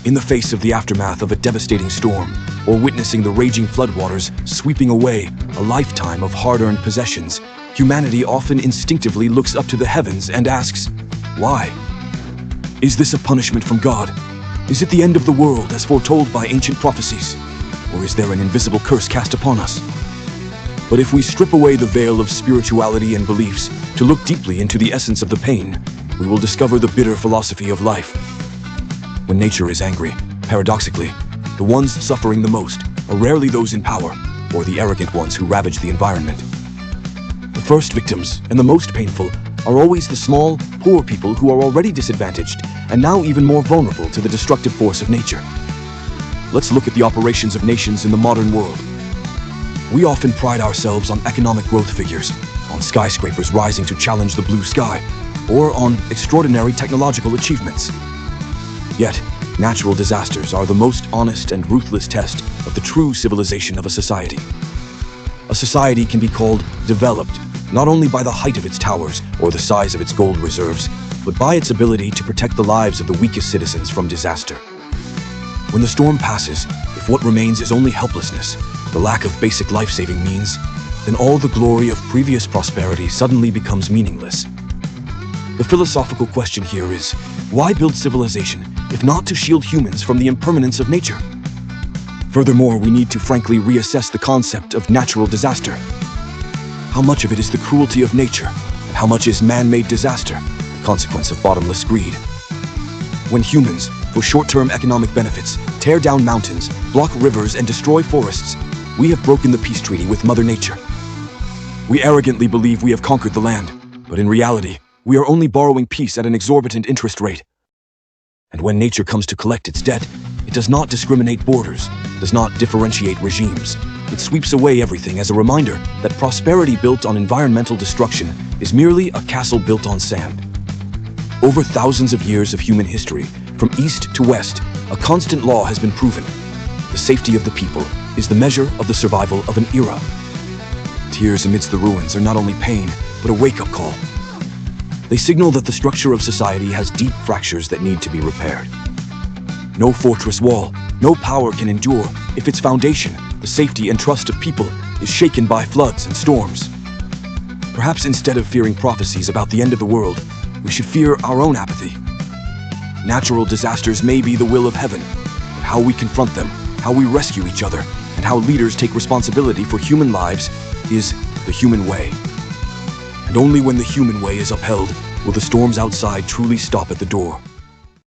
In the face of the aftermath of a devastating storm, or witnessing the raging floodwaters sweeping away a lifetime of hard-earned possessions, humanity often instinctively looks up to the heavens and asks, why? Is this a punishment from God? Is it the end of the world as foretold by ancient prophecies? Or is there an invisible curse cast upon us? But if we strip away the veil of spirituality and beliefs to look deeply into the essence of the pain, we will discover the bitter philosophy of life. When nature is angry, paradoxically, the ones suffering the most are rarely those in power or the arrogant ones who ravage the environment. The first victims, and the most painful, are always the small, poor people who are already disadvantaged and now even more vulnerable to the destructive force of nature. Let's look at the operations of nations in the modern world. We often pride ourselves on economic growth figures, on skyscrapers rising to challenge the blue sky, or on extraordinary technological achievements. Yet, natural disasters are the most honest and ruthless test of the true civilization of a society. A society can be called developed not only by the height of its towers or the size of its gold reserves, but by its ability to protect the lives of the weakest citizens from disaster. When the storm passes, if what remains is only helplessness, the lack of basic life-saving means, then all the glory of previous prosperity suddenly becomes meaningless. The philosophical question here is, why build civilization if not to shield humans from the impermanence of nature? Furthermore, we need to frankly reassess the concept of natural disaster. How much of it is the cruelty of nature, and how much is man-made disaster, the consequence of bottomless greed? When humans, for short-term economic benefits, tear down mountains, block rivers, and destroy forests, we have broken the peace treaty with Mother Nature. We arrogantly believe we have conquered the land, but in reality, we are only borrowing peace at an exorbitant interest rate. And when nature comes to collect its debt, it does not discriminate borders, does not differentiate regimes. It sweeps away everything as a reminder that prosperity built on environmental destruction is merely a castle built on sand. Over thousands of years of human history, from east to west, a constant law has been proven. The safety of the people is the measure of the survival of an era. Tears amidst the ruins are not only pain, but a wake-up call. They signal that the structure of society has deep fractures that need to be repaired. No fortress wall, no power can endure if its foundation, the safety and trust of people, is shaken by floods and storms. Perhaps instead of fearing prophecies about the end of the world, we should fear our own apathy. Natural disasters may be the will of heaven, but how we confront them, how we rescue each other, and how leaders take responsibility for human lives is the human way. And only when the human way is upheld will the storms outside truly stop at the door.